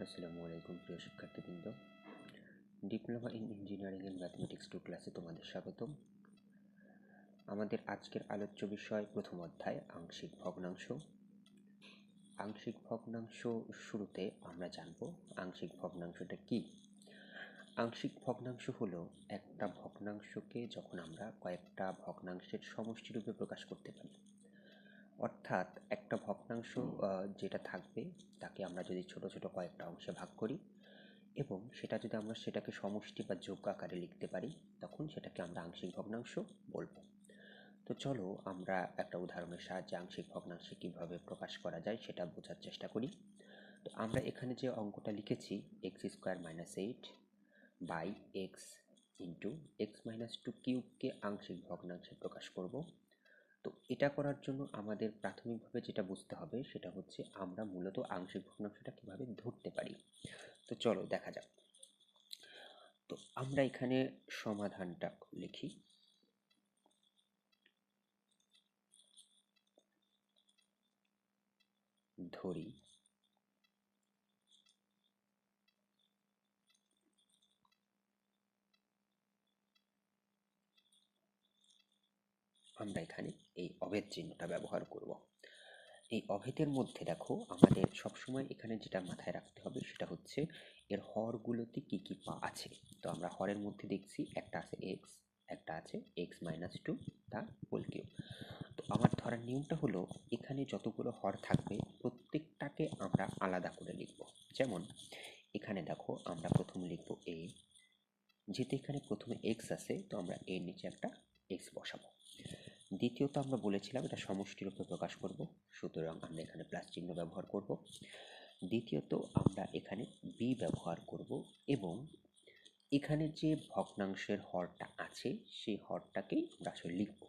আসসালামু আলাইকুম প্রিয় শিক্ষার্থীবৃন্দ। Diploma in engineering and mathematics 2 ক্লাসে তোমাদের স্বাগতম। আমাদের আজকের আলোচ্য বিষয় প্রথম অধ্যায় আংশিক ভগ্নাংশ। আংশিক ভগ্নাংশ শুরুতে আমরা জানব আংশিক ভগ্নাংশটা কি। আংশিক ভগ্নাংশ হলো একটা ভগ্নাংশকে যখন আমরা কয়েকটা ভগ্নাংশের সমষ্টিরূপে প্রকাশ করতে পারি। অর্থাৎ একটা ভগ্নাংশ যেটা থাকবে তাকে আমরা যদি ছোট ছোট কয়েকটা অংশে ভাগ করি এবং সেটা আমরা সেটাকে সমষ্টি বা যোগ আকারে লিখতে পারি, তখন সেটাকে আমরা আংশিক ভগ্নাংশ বলবো। তো চলো আমরা একটা উদাহরণের সাহায্যে আংশিক ভগ্নাংশে কিভাবে প্রকাশ করা যায় সেটা বোঝার চেষ্টা করি। তো আমরা এখানে যে অঙ্কটা লিখেছি x² - 8 by x into x - 2 কিউবকে আংশিক ভগ্নাংশে প্রকাশ করব। তো এটা করার জন্য আমাদের প্রাথমিকভাবে যেটা বুঝতে হবে সেটা হচ্ছে আমরা মূলত আংশিক ভগ্নাংশটা কিভাবে ধরতে পারি। তো চলো দেখা যাক। তো আমরা এখানে সমাধানটা লিখি। ধরি আমরা এখানে এই অভেদ চিহ্নটা ব্যবহার করব। এই অভেদের মধ্যে দেখো আমাদের সবসময় এখানে যেটা মাথায় রাখতে হবে সেটা হচ্ছে এর হরগুলোতে কি কি পা আছে। তো আমরা হরের মধ্যে দেখছি একটা আছে এক্স, একটা আছে x - 2 তার হোল কিউব। তো আমার ধরার নিয়মটা হলো এখানে যতগুলো হর থাকবে প্রত্যেকটাকে আমরা আলাদা করে লিখব। যেমন এখানে দেখো আমরা প্রথম লিখব a, যেহেতু এখানে প্রথমে এক্স আছে তো আমরা এর নিচে একটা এক্স বসাবো। দ্বিতীয়ত আমরা বলেছিলাম এটা সমষ্টির উপর প্রকাশ করব, সুতরাং আমরা এখানে প্লাস চিহ্ন ব্যবহার করব। দ্বিতীয়ত আমরা এখানে বি ব্যবহার করব এবং এখানে যে ভগ্নাংশের হরটা আছে সেই হরটাকেই আমরা আসলে লিখব।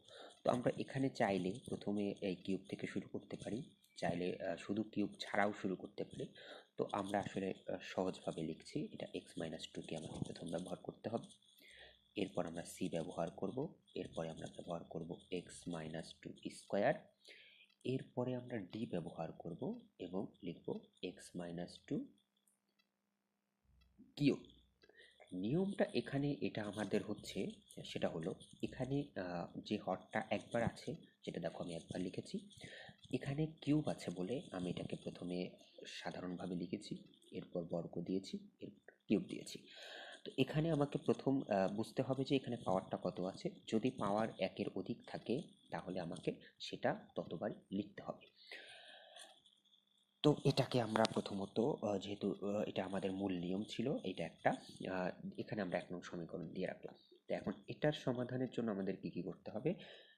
তো আমরা এখানে চাইলে প্রথমে এই কিউব থেকে শুরু করতে পারি, চাইলে শুধু কিউব ছাড়াও শুরু করতে পারি। তো আমরা আসলে সহজভাবে লিখছি, এটা x - 2কে আমাদের প্রথম ব্যবহার করতে হবে, এরপর আমরা সি ব্যবহার করব, এরপরে আমরা ব্যবহার করব x - 2 স্কোয়ার, এরপরে আমরা ডি ব্যবহার করব এবং লিখব x - 2 কিউব। নিয়মটা এখানে এটা আমাদের হচ্ছে সেটা হলো এখানে যে হরটা একবার আছে, যেটা দেখো আমি একবার লিখেছি, এখানে কিউব আছে বলে আমি এটাকে প্রথমে সাধারণভাবে লিখেছি, এরপর বর্গ দিয়েছি, এরপর কিউব দিয়েছি। তো এখানে আমাকে প্রথম বুঝতে হবে যে এখানে পাওয়ারটা কত আছে। যদি পাওয়ার একের অধিক থাকে তাহলে আমাকে সেটা ততবার লিখতে হবে। তো এটাকে আমরা প্রথমত যেহেতু এটা আমাদের মূল নিয়ম ছিল, এটা একটা এখানে আমরা 1 নং সমীকরণ দিয়ে রাখলাম। তো এখন এটার সমাধানের জন্য আমাদের কি করতে হবে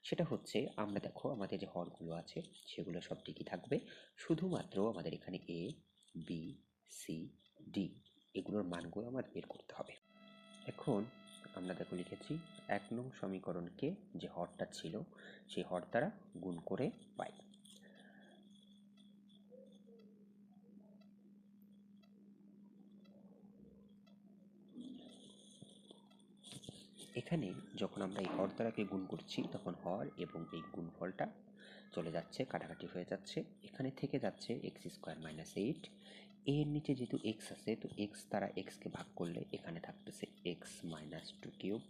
সেটা হচ্ছে আমরা দেখো আমাদের যে হরগুলো আছে সেগুলো সব ঠিকই থাকবে, শুধুমাত্র আমাদের এখানে এ, বি, সি, ডি এগুলোর মানগুলো আমাদের বের করতে হবে। এখন আমরা দেখো লিখেছি 1 নং সমীকরণকে যে হরটা ছিল সেই হর দ্বারা গুণ করে পাই। এখানে যখন আমরা এই হর দ্বারাকে গুণ করছি তখন হর এবং এই গুণফলটা চলে যাচ্ছে, কাটাকাটি হয়ে যাচ্ছে, এখানে থেকে যাচ্ছে x² - 8। এর নিচে যেহেতু x আছে তো x দ্বারা x কে ভাগ করলে এখানে থাকতেছে x - 2 কিউব।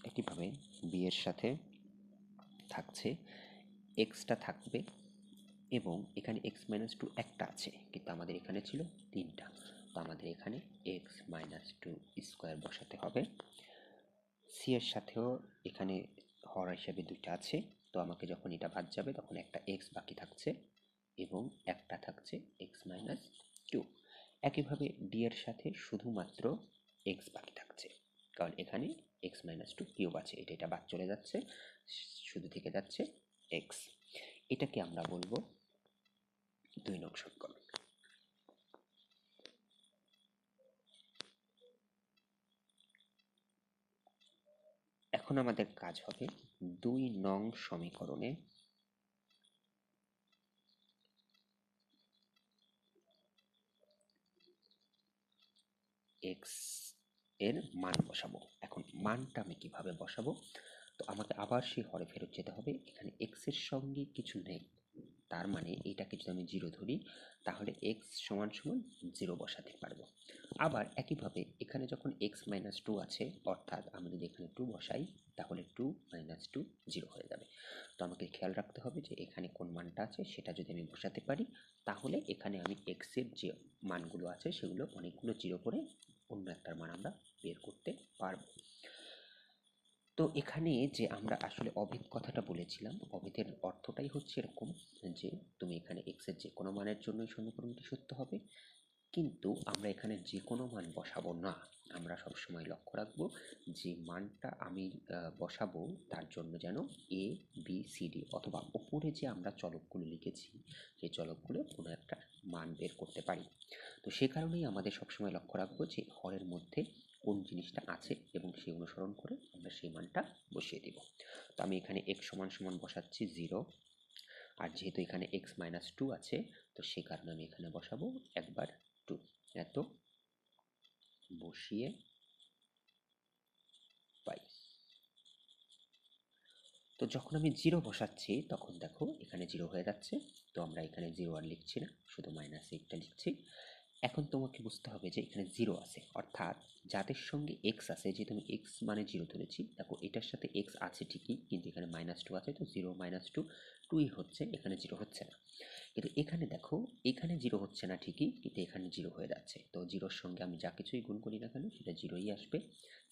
একইভাবে b এর সাথে থাকছে এক্সটা থাকবে এবং এখানে x - 2 একটা আছে কিন্তু আমাদের এখানে ছিল তিনটা, তো আমাদের এখানে x - 2 স্কোয়ার বসাতে হবে। সি এর সাথেও এখানে হর হিসাবে দুইটা আছে, তো আমাকে যখন এটা বাদ যাবে তখন একটা এক্স বাকি থাকছে এবং একটা থাকছে x - 2। একইভাবে ডি এর সাথে শুধুমাত্র এক্স বাকি থাকছে, কারণ এখানে x - 2 কিউব আছে, এটা বাদ চলে যাচ্ছে, শুধু থেকে যাচ্ছে এক্স। এটাকে আমরা বলবো 2 নং সমীকরণ। এখন আমাদের কাজ হবে 2 নং সমীকরণে এক্স এর মান বসাবো। এখন মানটা আমি কিভাবে বসাবো, তো আমাকে আবার সেই হরে ফেরত যেতে হবে। এখানে এক্স এর সঙ্গে কিছু নেই, তার মানে এটাকে যদি আমি 0 ধরি তাহলে x সমান সমান 0 বসাতে পারবো। আবার একইভাবে এখানে যখন x মাইনাস 2 আছে, অর্থাৎ আমি যদি এখানে 2 বসাই তাহলে 2 মাইনাস 2 0 হয়ে যাবে। তো আমাকে খেয়াল রাখতে হবে যে এখানে কোন মানটা আছে সেটা যদি আমি বসাতে পারি তাহলে এখানে আমি x এর যে মানগুলো আছে সেগুলো অনেকগুলো 0 করে অন্য একটা মান আমরা বের করতে পারবো। তো এখানে যে আমরা আসলে অভেদ কথাটা বলেছিলাম, অভেদের অর্থটাই হচ্ছে এরকম যে তুমি এখানে x এর যে কোনো মানের জন্যই সমীকরণটি সত্য হবে, কিন্তু আমরা এখানে যে কোনো মান বসাবো না। আমরা সবসময় লক্ষ্য রাখবো যে মানটা আমি বসাবো তার জন্য যেন a b c d অথবা ওপরে যে আমরা চলকগুলো লিখেছি সেই চলকগুলো কোনো একটা মান বের করতে পারি। তো সে কারণেই আমাদের সবসময় লক্ষ্য রাখবো যে হরের মধ্যে কোন জিনিসটা আছে এবং সেই অনুসরণ করে আমরা সেই মানটা বসিয়ে দেব। তো আমি এখানে x সমান সমান বসাচ্ছি 0, আর যেহেতু এখানে x মাইনাস 2 আছে তো সে কারণে আমি এখানে বসাবো একবার 2, এত বসিয়ে পাই। তো যখন আমি 0 বসাচ্ছি তখন দেখো এখানে 0 হয়ে যাচ্ছে, তো আমরা এখানে 0 আর লিখছি না, শুধু -8টা লিখছি। এখন তোমাকে বুঝতে হবে যে এখানে 0 আছে, অর্থাৎ যাদের সঙ্গে x আছে, যেহেতু আমি x মানে 0 ধরেছি, দেখো এটার সাথে x আছে ঠিকই, কিন্তু এখানে -2 আছে, তো 0 -2 2ই হচ্ছে, এখানে 0 হচ্ছে না। কিন্তু এখানে দেখো এখানে 0 হচ্ছে না ঠিকই, কিন্তু এখানে 0 হয়ে যাচ্ছে। তো 0-র সঙ্গে আমি যা কিছুই গুণ করি না কেন সেটা 0ই আসবে।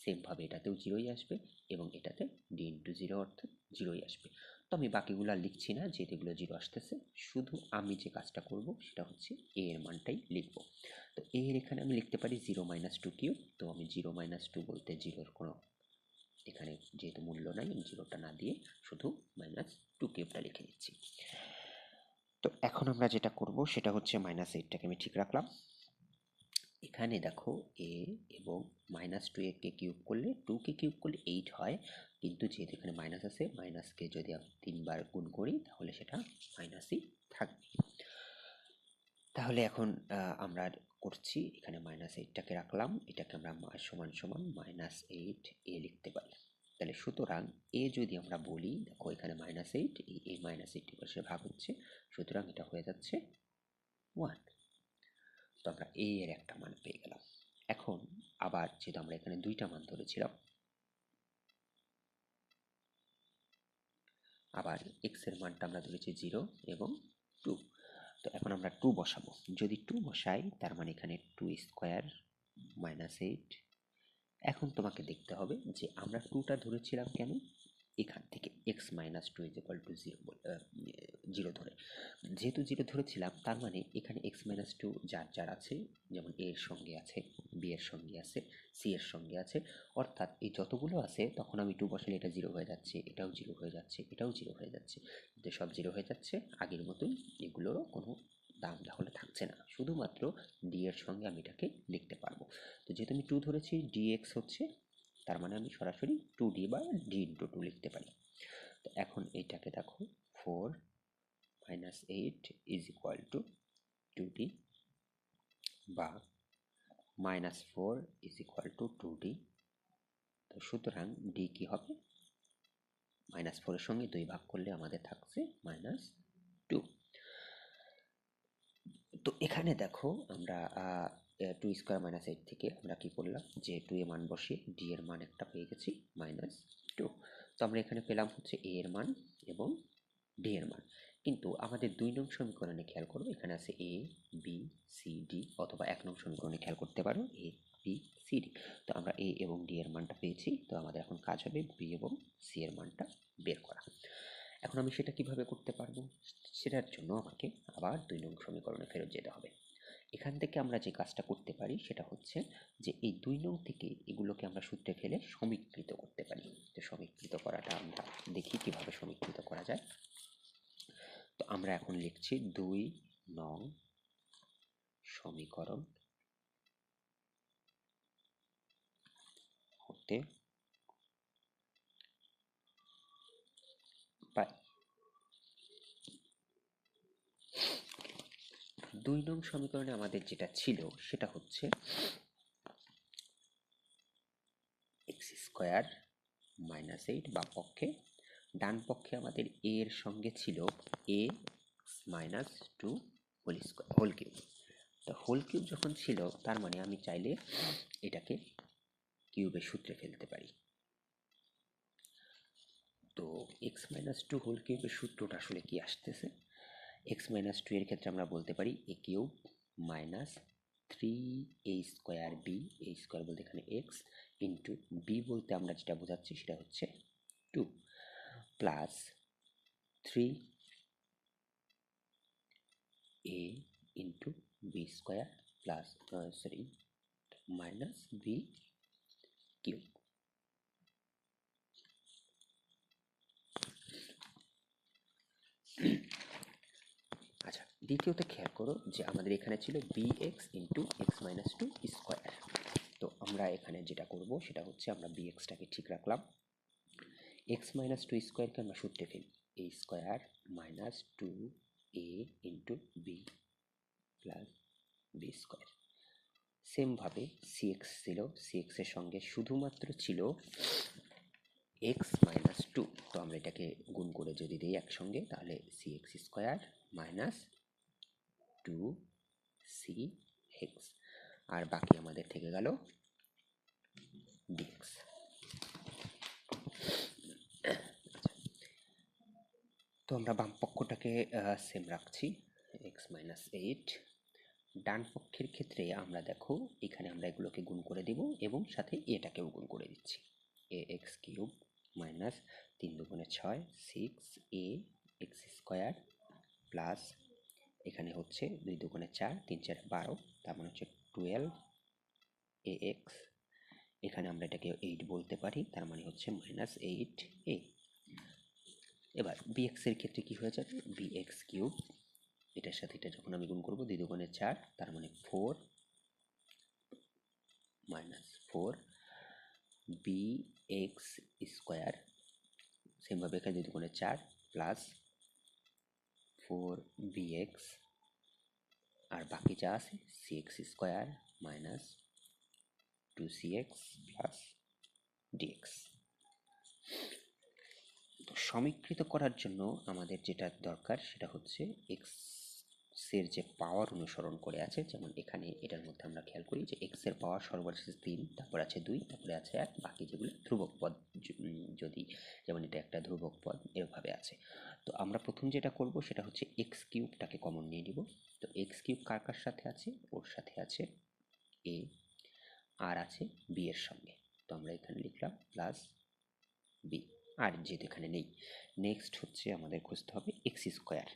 সেমভাবে এটাতেও 0ই আসবে এবং এটাতে d × 0 অর্থাৎ 0ই আসবে। তো আমি বাকিগুলো আর লিখছি না, যেহেতু এগুলো 0 আসতেছে। শুধু আমি যে কাজটা করব সেটা হচ্ছে a এর মানটাই লিখব। তো a এর এখানে আমি লিখতে পারি 0 - 2 কিউব। তো আমি 0 - 2 বলতে 0-র কোনো এখানে যেহেতু মূল্য নাই, আমি 0টা না দিয়ে শুধু -2 কিউবটা লিখে নিচ্ছি। তো এখন আমরা যেটা করব সেটা হচ্ছে -8টাকে আমি ঠিক রাখলাম। এখানে দেখো a এবং -2 কে কিউব করলে 2 কে কিউব করলে 8 হয়, কিন্তু যেহেতু এখানে মাইনাস আছে, মাইনাসকে যদি আমি 3 বার গুণ করি তাহলে সেটা মাইনাসই থাকবে। তাহলে এখন আমরা করছি এখানে -8টাকে রাখলাম, এটাকে আমরা সমান সমান -8a লিখতে পারি। তাহলে সুতরাং a যদি আমরা বলি, দেখো এখানে -8, এই -8 পাশে ভাগ হচ্ছে, সুতরাং এটা হয়ে যাচ্ছে 1। তো আমরা a এর একটা মান পেয়ে গেলাম। এখন আবার যেহেতু আমরা এখানে দুইটা মান ধরেছিলাম, আবার x এর মানটা আমরা ধরেছি 0 এবং 2। তো এখন আমরা 2 বসাবো। যদি 2 বসাই তার মানে এখানে 2 স্কোয়ার -8। এখন তোমাকে দেখতে হবে যে আমরা 2টা ধরেছিলাম কেন, এখান থেকে x - 2 0 ধরে, যেহেতু 0 ধরেছিলাম তার মানে এখানে x - 2 যার যার আছে, যেমন a এর সঙ্গে আছে, b এর সঙ্গে আছে, c এর সঙ্গে আছে, অর্থাৎ এই যতগুলো আছে তখন আমি 2 বসালে এটা 0 হয়ে যাচ্ছে, এটাও 0 হয়ে যাচ্ছে, এটাও 0 হয়ে যাচ্ছে, কিন্তু সব 0 হয়ে যাচ্ছে আগের মতোই, এগুলোরও কোনো দাম তাহলে থাকছে না, শুধুমাত্র d এর সঙ্গে আমি এটাকে লিখতে পারবো। তো যেহেতু আমি 2 ধরেছি, dx হচ্ছে, তার মানে আমি সরাসরি 2d বা d × 2 লিখতে পারি। তো এখন এইটাকে দেখো 4 - 8 = 2d বা -4 = 2d। তো সুতরাং d কি হবে, -4 এর সঙ্গে 2 ভাগ করলে আমাদের থাকছে -2। তো এখানে দেখো আমরা 2 স্কোয়ার -8 থেকে আমরা কি করলাম যে 2 এর মান বসিয়ে d এর মান একটা পেয়ে গেছি -2। তো আমরা এখানে পেলাম হচ্ছে a এর মান এবং d এর মান। কিন্তু আমাদের 2 নং সমীকরণে খেয়াল করো, এখানে আছে a b c d, অথবা 1 নং সমীকরণে খেয়াল করতে পারো a b c d। তো আমরা a এবং d এর মানটা পেয়েছি, তো আমাদের এখন কাজ হবে b এবং c এর মানটা বের করা। এখন আমি সেটা কিভাবে করতে পারবো, সেটার জন্য আমাকে আবার 2 নং সমীকরণে ফেরত যেতে হবে। এখান থেকে আমরা যে কাজটা করতে পারি সেটা হচ্ছে যে এই 2 নং থেকে এগুলোকে আমরা সূত্রে ফেলে সমীকৃত করতে পারি। তো সমীকৃত করাটা আমরা দেখি কিভাবে সমীকৃত করা যায়। তো আমরা এখন লিখছি 2 নং সমীকরণ হতে পাই। 2 নং সমীকরণে আমাদের যেটা ছিল সেটা হচ্ছে x স্কোয়ার -8 বাম পক্ষে, ডান পক্ষে আমাদের a এর সঙ্গে ছিল a minus two whole cube. তো হোল কিউব যখন ছিল তার মানে আমি চাইলে এটাকে কিউবের সূত্রে ফেলতে পারি। তো এক্স মাইনাস টু হোল কিউবের সূত্রটা আসলে কি আসতেছে? এক্স মাইনাস টু এর ক্ষেত্রে আমরা বলতে পারি এ কিউব মাইনাস থ্রি এ স্কোয়ার বি, এ স্কোয়ার বলতে এখানে এক্স, ইন্টু বি বলতে আমরা যেটা বোঝাচ্ছি সেটা হচ্ছে two, plus three A into B square plus minus B cube. আচ্ছা, দ্বিতীয়তে খেয়াল করো যে আমাদের এখানে ছিল B X into X minus two square. তো আমরা এখানে যেটা করব সেটা হচ্ছে আমরা বি এক্সটাকে ঠিক রাখলাম, এক্স মাইনাস টু স্কোয়ারকে আমরা সূত্রে ফেলি A square minus two A into B plus B square. সেমভাবে সি এক্স ছিল, সি এক্সের সঙ্গে শুধুমাত্র ছিল এক্স মাইনাস টু। তো আমরা এটাকে গুণ করে যদি দিই একসঙ্গে তাহলে C X square minus two C X, আর বাকি আমাদের থেকে গেল ডিএক্স। তো আমরা বাম পক্ষটাকে সেম রাখছি এক্স মাইনাস এইট। ডান পক্ষের ক্ষেত্রে আমরা দেখো এখানে আমরা এগুলোকে গুণ করে দিব এবং সাথে এটাকেও গুণ করে দিচ্ছি, এ এক্স কিউব মাইনাস তিন দুগুণে ছয় সিক্স এ এক্স স্কোয়ার প্লাস এখানে হচ্ছে দুই দুগুণে চার তিন চার 12, তার মানে হচ্ছে 12 এ এক্স, এখানে আমরা এটাকে 8 বলতে পারি, তার মানে হচ্ছে মাইনাস 8 এ। এবার bx এর ক্ষেত্রে কি হয়ে যাবে, bx কিউব এটার সাথে এটা যখন আমি গুণ করব 2 দুগুণে 4, তার মানে 4 মাইনাস 4 bx স্কোয়ার, সেমভাবে এখানে 2 দুগুণে 4 প্লাস 4 bx, আর বাকি যা আছে cx square minus 2cx plus dx। তো সমীকৃত করার জন্য আমাদের যেটা দরকার সেটা হচ্ছে এক্স এর যে পাওয়ার অনুসরণ করে আছে, যেমন এখানে এটার মধ্যে আমরা খেয়াল করি যে এক্স এর পাওয়ার সর্বশেষ 3, তারপর আছে 2, তারপরে আছে 1, বাকি যেগুলো ধ্রুবক পদ, যদি যেমন এটা একটা ধ্রুবক পদ এভাবে আছে। তো আমরা প্রথম যেটা করব সেটা হচ্ছে এক্স কিউবটাকে কমন নিয়ে নিব। তো এক্স কিউব কার কার সাথে আছে, ওর সাথে আছে এ আর আছে বি এর সঙ্গে, তো আমরা এখানে লিখলাম প্লাস বি, আর যেহেতু এখানে নেই। নেক্সট হচ্ছে আমাদের খুঁজতে হবে এক্স স্কোয়ার।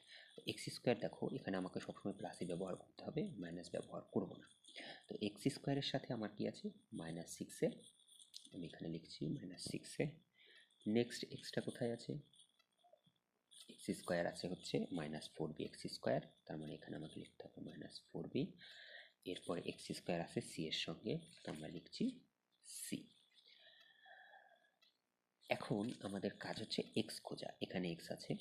এক্স স্কোয়ার দেখো এখানে আমাকে সবসময় প্লাসই ব্যবহার করতে হবে, মাইনাস ব্যবহার করব না। তো এক্স স্কোয়ারের সাথে আমার কি আছে মাইনাস সিক্সে, আমি এখানে লিখছি মাইনাস সিক্সে। নেক্সট এক্সটা কোথায় আছে, এক্স স্কোয়ার আছে হচ্ছে minus four b x square, তার মানে এখানে আমাকে লিখতে হবে মাইনাস ফোর বি। এরপরে এক্স স্কোয়ার আছে সি এর সঙ্গে, তো আমরা লিখছি সি। এখন আমাদের কাজ হচ্ছে এক্স খোঁজা, এখানে এক্স আছে,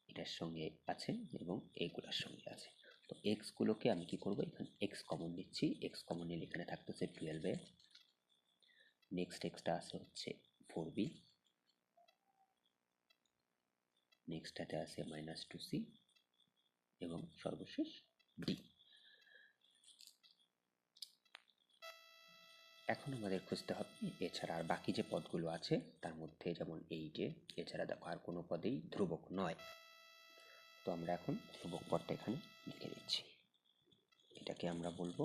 এটার সঙ্গে আছে এবং এইগুলোর সঙ্গে আছে। তো এক্স গুলোকে আমি কি করব, এখানে এক্স কমন নিচ্ছি, এক্স কমন নিলে এখানে থাকতেছে 12 এ। নেক্সট এক্সটা আছে হচ্ছে 4b, নেক্সটটাতে আছে মাইনাস 2c এবং সর্বশেষ d। এখন আমাদের খুঁজতে হবে এছাড়া আর বাকি যে পদগুলো আছে তার মধ্যে, যেমন এইটে এছাড়া দেখো আর কোনো পদেই ধ্রুবক নয়। তো আমরা এখন ধ্রুবক পদটা এখানে লিখে দিচ্ছি, এটাকে আমরা বলবো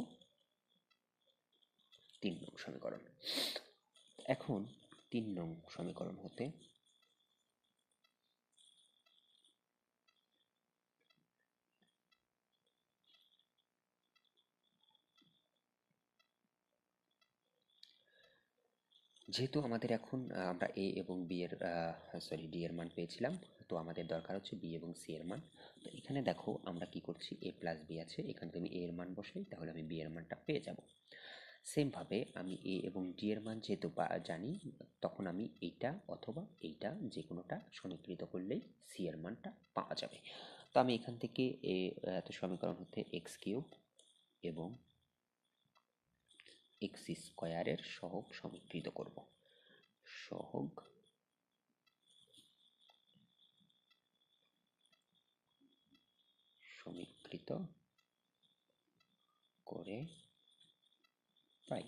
3 নং সমীকরণ। এখন 3 নং সমীকরণ হতে যেহেতু আমাদের এখন আমরা এ এবং বি এর ডি এর মান পেয়েছিলাম, তো আমাদের দরকার হচ্ছে বি এবং সি এর মান। তো এখানে দেখো আমরা কি করছি, এ প্লাস বি আছে, এখানে তুমি এ এর মান বসাই তাহলে আমি বি এর মানটা পেয়ে যাব। সেমভাবে আমি এ এবং ডি এর মান যেহেতু জানি, তখন আমি এইটা অথবা এইটা যে কোনোটা সমীকৃত করলেই সি এর মানটা পাওয়া যাবে। তো আমি এখান থেকে এত সমীকরণ হতে এক্স কিউব এবং এক্স স্কোয়ারের সহগ সমীকৃত করব। সহগ সমীকৃত করে পাই।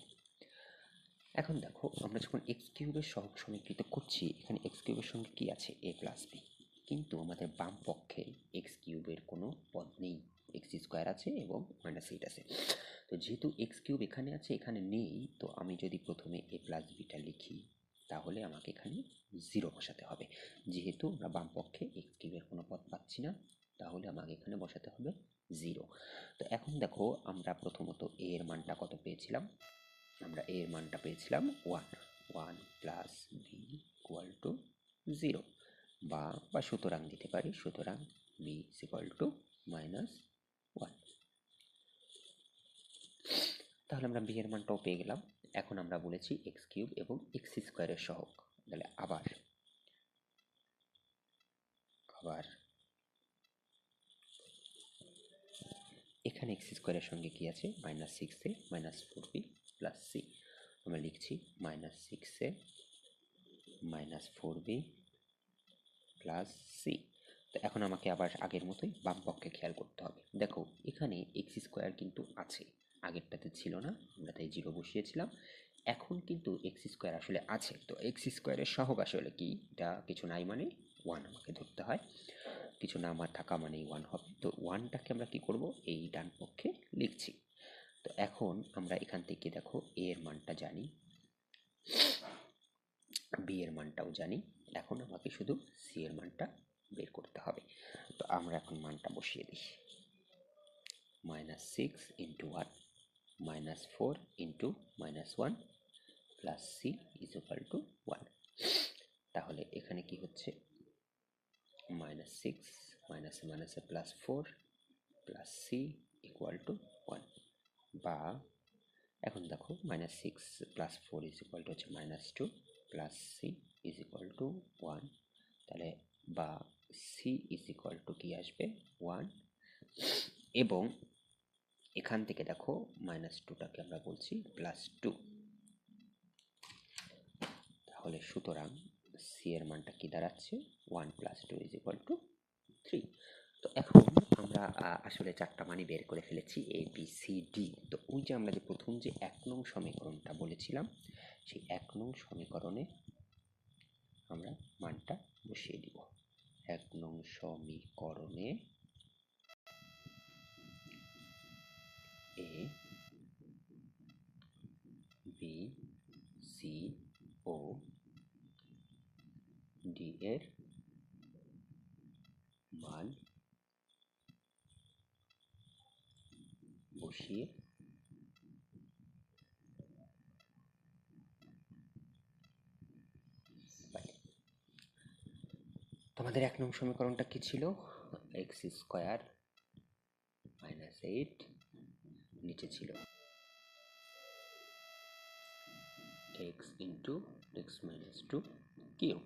এখন দেখো আমরা যখন এক্স কিউবের সহগ সমীকৃত করছি, এখানে এক্স কিউবের সঙ্গে কি আছে, এ প্লাস বি, কিন্তু আমাদের বাম পক্ষে এক্স কিউবের কোনো পদ নেই, এক্স স্কোয়ার আছে এবং মাইনাস 8 আছে। তো যেহেতু এক্স কিউব এখানে আছে, এখানে নেই, তো আমি যদি প্রথমে এ প্লাস বিটা লিখি তাহলে আমাকে এখানে 0 বসাতে হবে। যেহেতু আমরা বাম পক্ষে এক্স কিউবের কোনো পদ পাচ্ছি না, তাহলে আমাকে এখানে বসাতে হবে 0। তো এখন দেখো আমরা প্রথমত এ এর মানটা কত পেয়েছিলাম, আমরা এ এর মানটা পেয়েছিলাম 1 প্লাস বি ইকুয়াল টু 0, বা সুতরাং দিতে পারি, সুতরাং বি ইকুয়াল টু -1। তাহলে আমরা বি এর মানটাও পেয়ে গেলাম। এখন আমরা বলেছি এক্স কিউব এবং এক্স স্কোয়ারের সহগ, তাহলে আবার এখানে এক্স স্কোয়ারের সঙ্গে কি আছে, -6a -4b প্লাস সি, আমরা লিখছি -6a -4b প্লাস সি। তো এখন আমাকে আবার আগের মতোই বাম পক্ষে খেয়াল করতে হবে। দেখো এখানে এক্স স্কোয়ার কিন্তু আছে, আগেরটাতে ছিল না, আমরা তাই 0 বসিয়েছিলাম। এখন কিন্তু এক্স স্কোয়ার আসলে আছে, তো এক্স স্কোয়ারের সহগ আসলে কি, এটা কিছু নাই মানে 1 আমাকে ধরতে হয়, কিছু না আমার থাকা মানেই 1 হবে। তো 1টাকে আমরা কি করব, এই ডান পক্ষে লিখছি। তো এখন আমরা এখান থেকে দেখো এ এর মানটা জানি, বি এর মানটাও জানি, এখন আমাকে শুধু সি এর মানটা বের করতে হবে। তো আমরা এখন মানটা বসিয়ে দিই, -6 into 1 -4 into -1 plus c is equal to 1। তাহলে এখানে কি হচ্ছে, -6 মাইনাসে মাইনাসে +4 প্লাস সি ইকুয়াল টু 1, বা এখন দেখো -6 + 4 ইজ ইকুয়াল টু হচ্ছে -2 plus c is equal to 1, তাহলে বা সি ইজ ইকুয়াল টু কি আসবে 1, এবং এখান থেকে দেখো -2টাকে আমরা বলছি +2, তাহলে সুতরাং সি এর মানটা কি দাঁড়াচ্ছে 1 + 2 ইজ ইকুয়াল টু 3। তো এখন আমরা আসলে 4টা মানই বের করে ফেলেছি, এ বি সি ডি। তো ওই যে আমরা যে প্রথম যে 1 নং সমীকরণটা বলেছিলাম, সেই 1 নং সমীকরণে আমরা মানটা বসিয়ে দিব। 1 নং সমীকরণে A B C O D এর মান বসিয়ে পাই। তোমাদের 1 নং সমীকরণটা কি ছিল, এক্স স্কোয়ার -8, নিচে ছিল x into X minus 2 cube.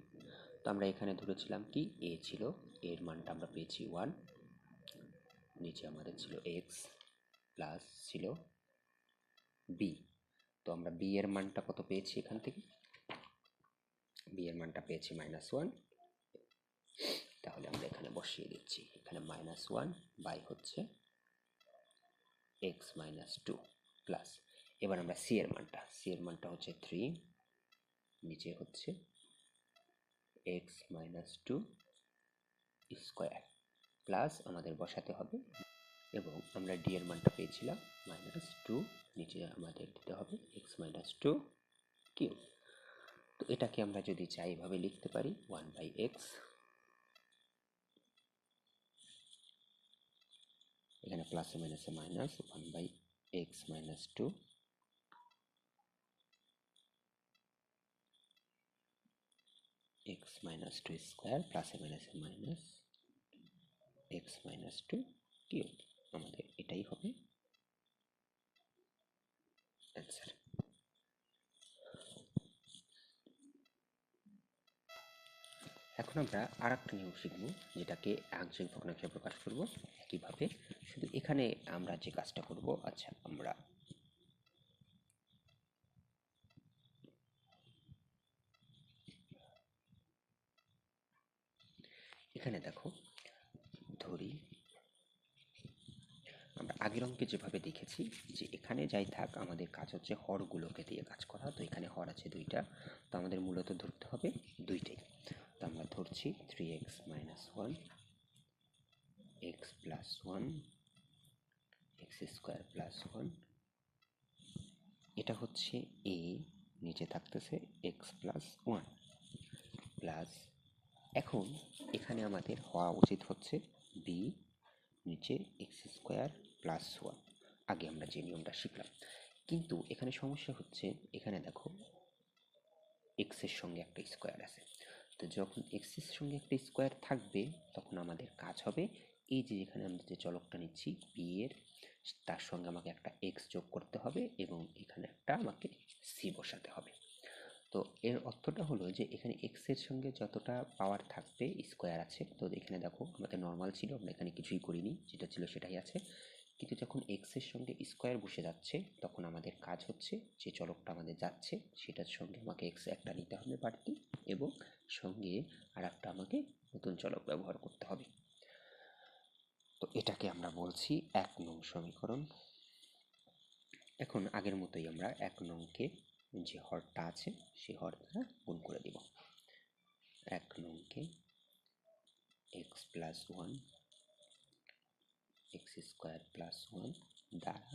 তো আমরা এখানে ধরেছিলাম কি, এ ছিল, এর মানটা আমরা পেয়েছি 1, নিচে আমাদের ছিল এক্স, প্লাস ছিল বি। তো আমরা বি এর মানটা কত পেয়েছি, এখান থেকে বি এর মানটা পেয়েছি -1, তাহলে আমরা এখানে বসিয়ে দিচ্ছি, এখানে -1 বাই হচ্ছে এক্স মাইনাস 2 প্লাস, এবার আমরা সি এর মানটা হচ্ছে 3, নিচে হচ্ছে এক্স মাইনাস 2 স্কোয়ার প্লাস আমাদের বসাতে হবে, এবং আমরা ডি এর মানটা পেয়েছিলাম -2, নিচে আমাদের দিতে হবে এক্স মাইনাস 2 কিউব। তো এটাকে আমরা যদি চাই এভাবে লিখতে পারি 1/x, এখানে প্লাসে মাইনাসে minus 1/x minus 2 x minus 2 square প্লাসে মাইনাসে মাইনাস x মাইনাস 2 কিউব। আমাদের এটাই হবে অ্যান্সার। এখন আমরা আর একটা নিয়ম শিখব, যেটাকে আংশিক ভগ্নাংশে প্রকাশ করব একইভাবে, শুধু এখানে আমরা যে কাজটা করব, আচ্ছা আমরা এখানে দেখো ধরি আমরা আগের অঙ্কে যেভাবে দেখেছি যে এখানে যাই থাক আমাদের কাজ হচ্ছে হরগুলোকে দিয়ে কাজ করা। তো এখানে হর আছে 2টা, তো আমাদের মূলত ধরতে হবে 2টাই। তো আমরা ধরছি 3x - 1 x + 1 x² + 1, এটা হচ্ছে a, নিচে থাকতেছে x + 1 প্লাস, এখন এখানে আমাদের হওয়া উচিত হচ্ছে b, নিচে x² + 1। আগে আমরা যে নিয়মটা শিখলাম, কিন্তু এখানে সমস্যা হচ্ছে, এখানে দেখো x এর সঙ্গে একটা স্কোয়ার আছে। তো যখন x এর সঙ্গে একটা স্কোয়ার থাকবে তখন আমাদের কাজ হবে এই যে এখানে আমরা যে চলকটা নিচ্ছি p এর, তার সঙ্গে আমাকে একটা x যোগ করতে হবে এবং এখানে একটা আমাকে c বসাতে হবে। তো এর অর্থটা হলো যে এখানে x এর সঙ্গে যতটা পাওয়ার থাকবে স্কোয়ার আছে। তো এখানে দেখো আমাদের নর্মাল ছিল, আমরা এখানে কিছুই করিনি, যেটা ছিল সেটাই আছে। কিন্তু যখন x এর সঙ্গে স্কোয়ার বসে যাচ্ছে তখন আমাদের কাজ হচ্ছে যে চলকটা আমাদের যাচ্ছে সেটার সঙ্গে আমাকে x একটা নিতে হবে বাড়তি, এবং সঙ্গে আর একটা আমাকে নতুন চলক ব্যবহার করতে হবে। তো এটাকে আমরা বলছি 1 নং সমীকরণ। এখন আগের মতোই আমরা 1 নংকে যে হরটা আছে সেই হর দ্বারা গুণ করে দিব। 1 নংকে x + 1 x² + 1 দ্বারা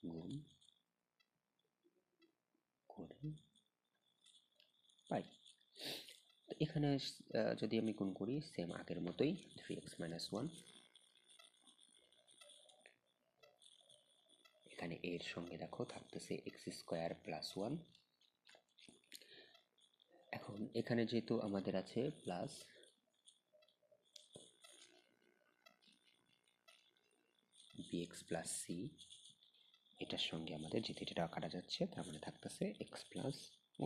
গুণ করে পাই। তো এখানে যদি আমি গুণ করি সেম আগের মতোই 3x - 1, এখানে এর সঙ্গে দেখো থাকতেছে x² + 1। এখন এখানে যেহেতু আমাদের আছে প্লাস bx + c, এটার সঙ্গে আমাদের যেহেতু এটা কাটা যাচ্ছে তার মানে থাকতেছে x +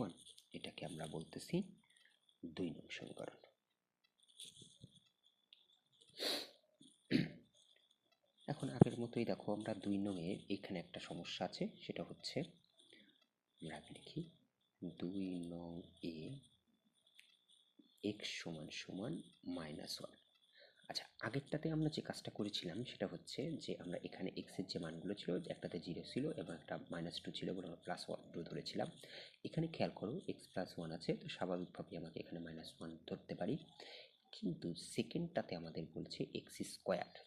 1, এটাকে আমরা বলতেছি 2 নং সমীকরণ। এখন আগের মতোই দেখো আমরা 2 নংয়ের এখানে একটা সমস্যা আছে, সেটা হচ্ছে আমরা আগে লিখি 2 নং এ x = -1। আচ্ছা, আগেরটাতে আমরা যে কাজটা করেছিলাম সেটা হচ্ছে যে আমরা এখানে x এর যে মানগুলো ছিল, একটাতে 0 ছিল এবং একটা -2 ছিল বলে আমরা +2 ধরেছিলাম। এখানে খেয়াল করো x + 1 আছে, তো স্বাভাবিকভাবেই আমাকে এখানে -1 ধরতে পারি। কিন্তু সেকেন্ডটাতে আমাদের বলছে x²,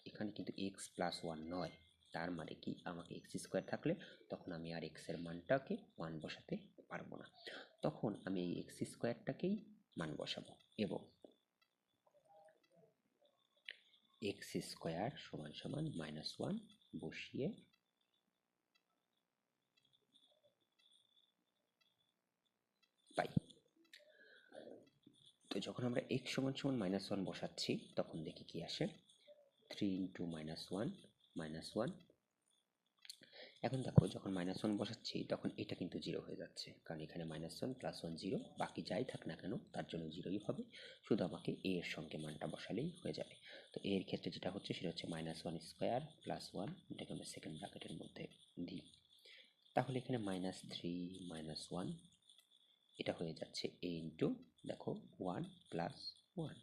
এখানে কিন্তু x + 1 নয়। তার মানে কি, আমাকে x² থাকলে তখন আমি আর x এর মানটাকে 1 বসাতে পারবো না, তখন আমি এই x²টাকেই মান বসাবো এবং x² = -1 বসিয়ে পাই। তো যখন আমরা x = -1 বসাচ্ছি তখন দেখি কি আসে, 3 × -1 -1। এখন দেখো যখন -1 বসাচ্ছি তখন এটা কিন্তু 0 হয়ে যাচ্ছে, কারণ এখানে -1 + 1 0, বাকি যাই থাক না কেন তার জন্য 0ই হবে। শুধু আমাকে a এর সঙ্গে মানটা বসালেই হয়ে যাবে। তো a এর ক্ষেত্রে যেটা হচ্ছে সেটা হচ্ছে -1² + 1, এটাকে আমরা সেকেন্ড ব্র্যাকেটের মধ্যে দিই। তাহলে এখানে -3 - 1, এটা হয়ে যাচ্ছে a ইন্টু দেখো 1 + 1,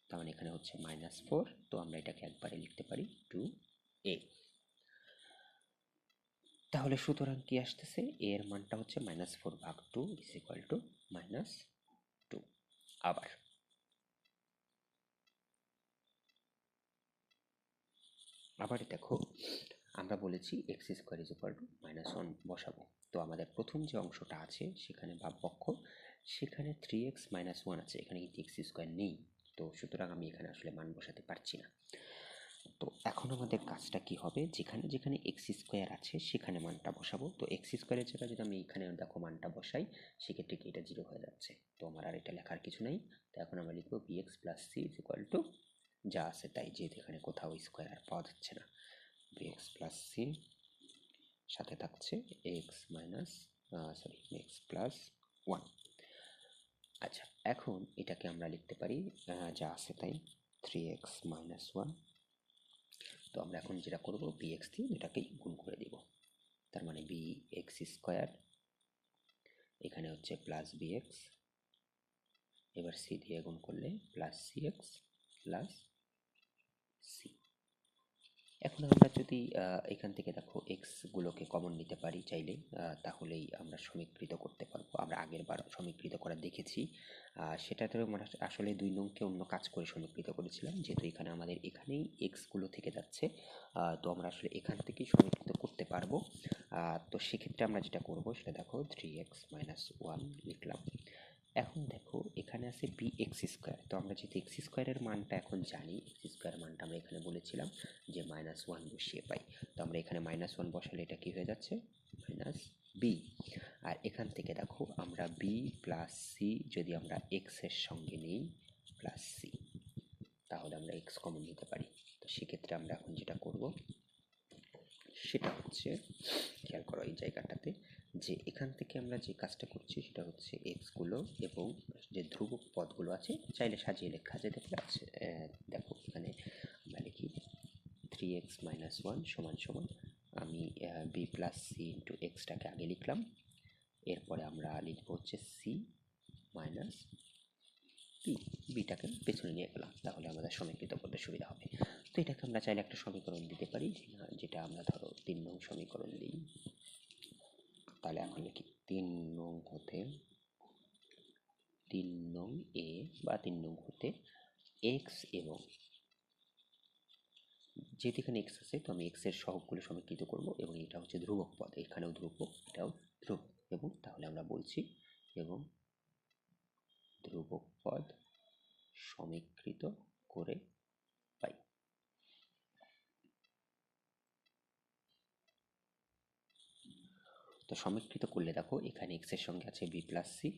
তার মানে এখানে হচ্ছে -4। তো আমরা এটাকে একবারে লিখতে পারি 2a। তাহলে সুতরাং কি আসতেছে, a এর মানটা হচ্ছে -4/2 = -2। আবার দেখো আমরা বলেছি x² = -1 বসাবো। তো আমাদের প্রথম যে অংশটা আছে সেখানে ভাগপক্ষ, সেখানে 3x - 1 আছে, এখানে কিন্তু x² নেই। তো সুতরাং আমি এখানে আসলে মান বসাতে পারছি না। তো এখন আমাদের কাজটা কি হবে, যেখানে যেখানে x² আছে সেখানে মানটা বসাবো। তো x² এর জায়গায় যদি আমি এখানে দেখো মানটা বসাই, সেক্ষেত্রে কি এটা 0 হয়ে যাচ্ছে, তো আমার আর এটা লেখার কিছু নাই। তো এখন আমরা লিখবো bx + c = যা আছে তাই, যেহেতু এখানে কোথাও স্কোয়ার আর পাওয়া যাচ্ছে না। bx + c সাথে থাকছে x + 1। আচ্ছা, এখন এটাকে আমরা লিখতে পারি যা আছে তাই 3x - 1। তো আমরা এখন যেটা করব, bx দিয়ে এটাকেই গুণ করে দিব, তার মানে bx², এখানে হচ্ছে +bx, এবার c দিয়ে গুণ করলে +cx, প্লাস সি। এখন আমরা যদি এখান থেকে দেখো এক্সগুলোকে কমন নিতে পারি চাইলে, তাহলেই আমরা সমীকৃত করতে পারবো। আমরা আগের বার সমীকৃত করা দেখেছি, সেটাতে আমরা আসলে 2 নংকে অন্য কাজ করে সমীকৃত করেছিলাম, যেহেতু এখানে আমাদের এখানেই এক্সগুলো থেকে যাচ্ছে, তো আমরা আসলে এখান থেকেই সমীকৃত করতে পারবো। তো সেক্ষেত্রে আমরা যেটা করব সেটা দেখো 3x - 1 লিখলাম। এখন দেখো এখানে আছে বি এক্স স্কোয়ার, তো আমরা যেহেতু এক্স স্কোয়ারের মানটা এখন জানি, এক্স স্কোয়ার মানটা আমরা এখানে বলেছিলাম যে -1 বসিয়ে পাই, তো আমরা এখানে -1 বসালে এটা কি হয়ে যাচ্ছে মাইনাস বি। আর এখান থেকে দেখো আমরা বি প্লাস সি যদি আমরা এক্স এর সঙ্গে নিই প্লাস সি, তাহলে আমরা এক্স কমন নিতে পারি। তো সেক্ষেত্রে আমরা এখন যেটা করব সেটা হচ্ছে, খেয়াল করো এই জায়গাটাতে, যে এখান থেকে আমরা যে কাজটা করছি সেটা হচ্ছে এক্সগুলো এবং যে ধ্রুবক পদগুলো আছে চাইলে সাজিয়ে লেখা যেতে পারে। দেখো এখানে আমরা লিখি 3x - 1 সমান সমান, আমি বি প্লাস সি ইন্টু এক্সটাকে আগে লিখলাম, এরপরে আমরা লিখবো হচ্ছে সি মাইনাস বি, বিটাকে পেছনে নিয়ে গেলাম, তাহলে আমাদের সমীকৃত করতে সুবিধা হবে। তো এটাকে আমরা চাইলে একটা সমীকরণ দিতে পারি, যেটা আমরা ধরো 3 নং সমীকরণ দিই। তাহলে এখন লিখি 3 নং হতে 3 নং এ বা 3 নং হতে এক্স, এবং যেহেতু এখানে এক্স আছে তো আমি এক্স এর সহগগুলো সমীকৃত করব, এবং এটা হচ্ছে ধ্রুবক পদ, এখানেও ধ্রুবক এটাও ধ্রুবক, এবং তাহলে আমরা বলছি এবং ধ্রুবক পদ সমীকৃত করে পাই। তো সমীকৃত করলে দেখো এখানে এক্স এর সঙ্গে আছে বি প্লাস সি,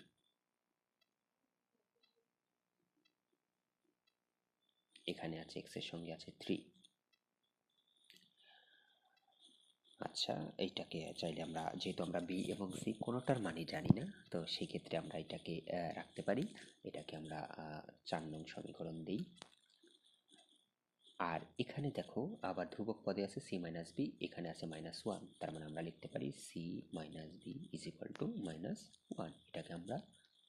এখানে আছে এক্স এর সঙ্গে আছে 3। আচ্ছা, এইটাকে চাইলে আমরা, যেহেতু আমরা বি এবং সি কোনোটার মানই জানি না, তো সেই ক্ষেত্রে আমরা এটাকে রাখতে পারি, এটাকে আমরা 4 নং সমীকরণ দিই। আর এখানে দেখো আবার ধ্রুবক পদে আছে সি মাইনাস বি, এখানে আছে -1, তার মানে আমরা লিখতে পারি c minus b is equal to -1, এটাকে আমরা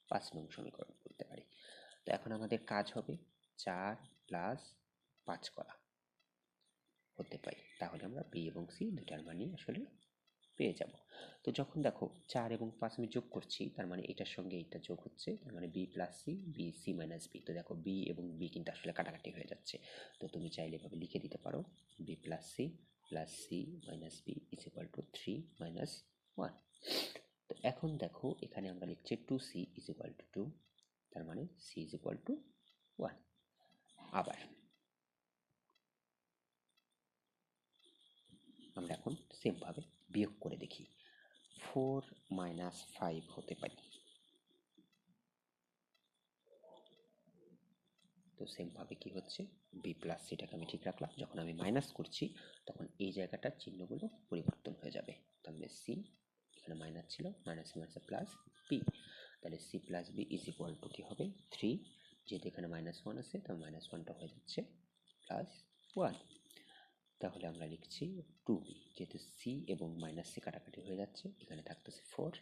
5 নং সমীকরণ করতে পারি। তো এখন আমাদের কাজ হবে 4 প্লাস 5 করা হতে পাই, তাহলে আমরা বি এবং সি দুটার মানই আসলে পেয়ে যাব। তো যখন দেখো 4 এবং 5 আমি যোগ করছি, তার মানে এটার সঙ্গে এটা যোগ হচ্ছে, তার মানে b plus c, b c minus b. তো দেখো বি এবং বি কিন্তু আসলে কাটাকাটি হয়ে যাচ্ছে, তো তুমি চাইলে এভাবে লিখে দিতে পারো b plus c minus b is equal to 3 - 1। তো এখন দেখো এখানে আমরা লিখছি 2c ইজ ইকুয়াল টু 2, তার মানে c ইজ ইকুয়াল টু 1। আবার আমরা এখন সেমভাবে বিয়োগ করে দেখি, 4 - 5 হতে পারি। তো সেমভাবে কি হচ্ছে, বি প্লাস সিটাকে আমি ঠিক রাখলাম, যখন আমি মাইনাস করছি তখন এই জায়গাটার চিহ্নগুলো পরিবর্তন হয়ে যাবে, তাহলে সি এখানে মাইনাস ছিল, মাইনাস মাইনাসে প্লাস বি, তাহলে C plus B is equal to কী হবে 3, যেহেতু এখানে -1 আছে তাহলে -1টা হয়ে যাচ্ছে +1, তাহলে আমরা লিখছি 2b, যেহেতু সি এবং মাইনাস সি কাটাকাটি হয়ে যাচ্ছে, এখানে থাকতেছে 4,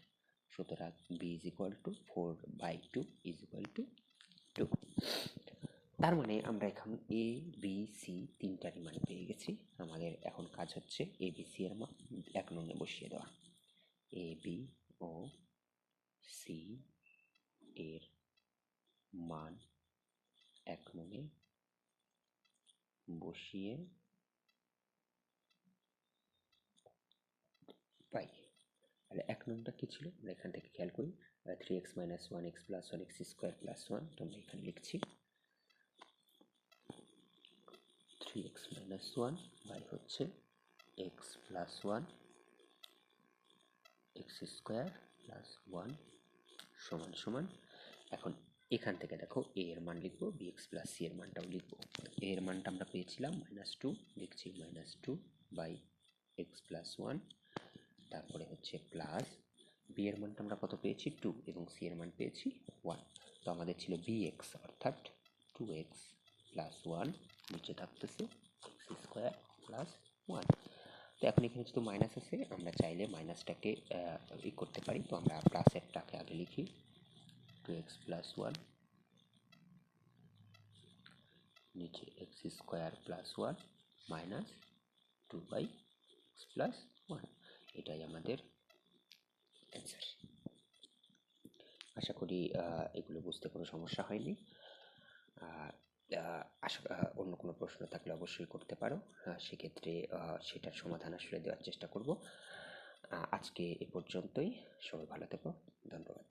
সুতরাং b is equal to 4/2 is equal to 2। তার মানে আমরা এখন এ বি সি তিনটারই মান পেয়ে গেছি। আমাদের এখন কাজ হচ্ছে এ বি সি এর মান 1 নংয়ে বসিয়ে দেওয়া। এ বি ও সি এর মান 1 নংয়ে বসিয়ে পাই। তাহলে 1 নংটা কি ছিল আমরা এখান থেকে খেয়াল করি, 3x - 1x + 1x² + 1, তো আমরা এখানে লিখছি 3x - 1 বাই হচ্ছে x + 1 x² + 1 সমান সমান, এখন এখান থেকে দেখো a এর মান লিখবো, bx + c এর মানটাও লিখবো। a এর মানটা আমরা পেয়েছিলাম -2, লিখছি -2 বাই x + 1, তারপরে হচ্ছে প্লাস b এর মানটা আমরা কত পেয়েছি 2, এবং c এর মান পেয়েছি 1, তো আমাদের ছিল bx অর্থাৎ 2x + 1, নিচে থাকতেছে x² + 1। তো এখন এখানে যেহেতু মাইনাস আছে আমরা চাইলে মাইনাসটাকে করতে পারি, তো আমরা প্লাসেরটাকে আগে লিখি 2x + 1 নিচে x square plus one minus 2/x plus one, এটাই আমাদের অ্যান্সার। আশা করি এগুলো বুঝতে কোনো সমস্যা হয়নি। আশা অন্য কোনো প্রশ্ন থাকলে অবশ্যই করতে পারো, সেক্ষেত্রে সেটার সমাধান আসলে দেওয়ার চেষ্টা করব। আজকে এ পর্যন্তই, সবাই ভালো থেকো, ধন্যবাদ।